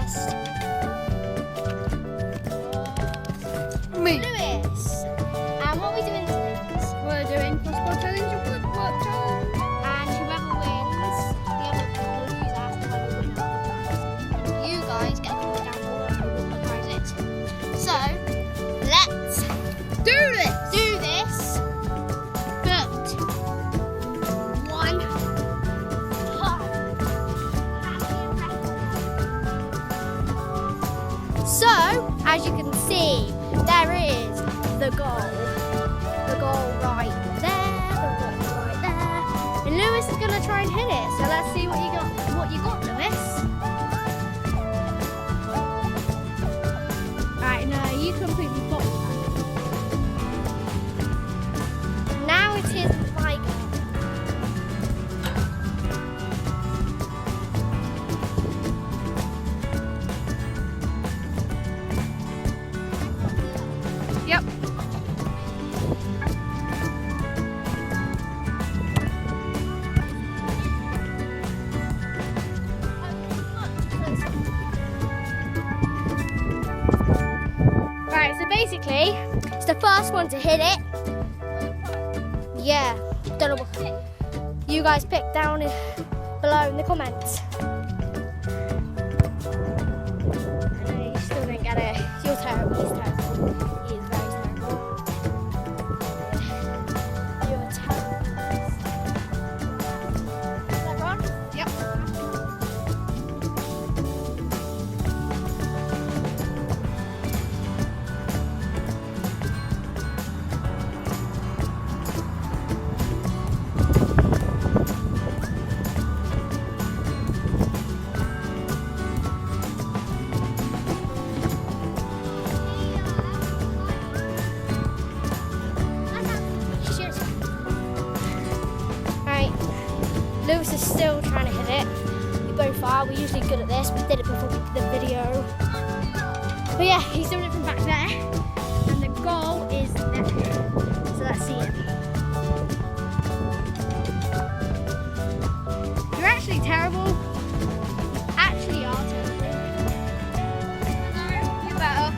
first. Me. Lewis. And what are we doing today? We're doing crossbar challenge or woodwork challenge. And whoever wins, the other lose after whoever wins. And you guys get a comment down below what the prize is. So, let's Do this. do this. But one hot. So, as you can see, there is the goal. The goal right there, the goal right there. And Lewis is gonna try and hit it. So let's see what you got, Lewis. Right, no, you completely got that. Now it is my go. Yep. Right, so basically, it's the first one to hit it. Yeah, don't know what you guys pick down below in the comments. You still didn't get it. You're terrible. He's terrible. He is very terrible. You're terrible. Is that Ron? Yep. Right, Lewis is still trying to hit it. We both are. We're usually good at this. We did it before we did the video. But yeah, he's doing it from back there, and the goal is there. So let's see it. You're actually terrible. Actually, are terrible. You better.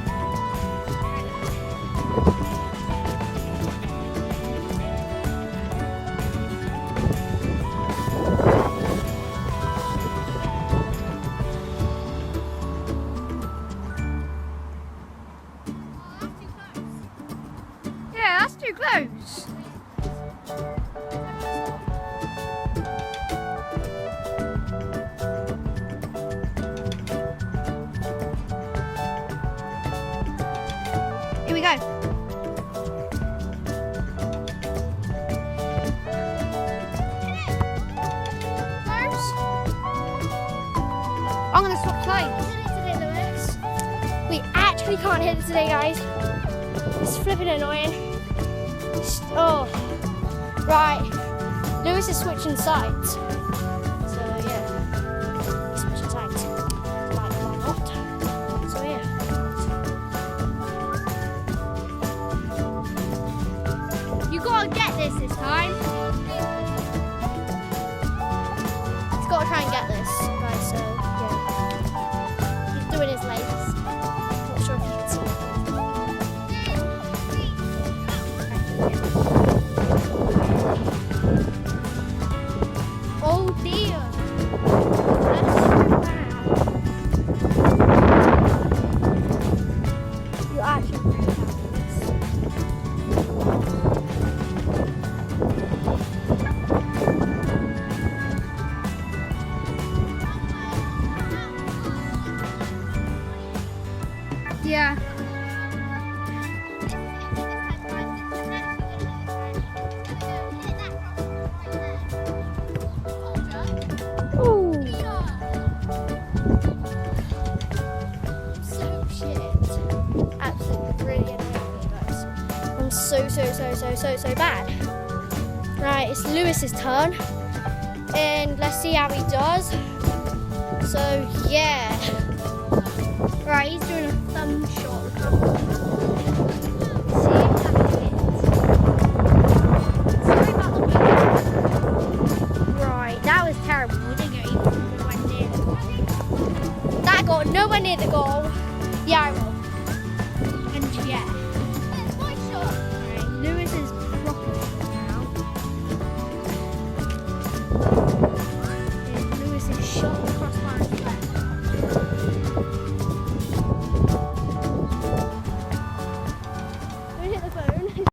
Yeah, that's too close. Here we go. I'm gonna swap sides. We actually can't hit it today, guys. It's flipping annoying. Oh, right. Lewis is switching sides. So yeah, he's switching sides. Like why not? So yeah. You gotta get this time. He's gotta try and get this, guys. So yeah, he's doing his legs. Not sure if you can see. Oh dear. That's so bad. You actually really have this. Yeah. Ooh. So shit. Absolutely brilliant. I'm so bad. Right, it's Lewis's turn. And let's see how he does. So yeah. Right, he's doing a thumb shot. See how he hits. Sorry about the wind. Right, that was terrible. We didn't get even went near. That got but nowhere near the goal. Yeah, I will.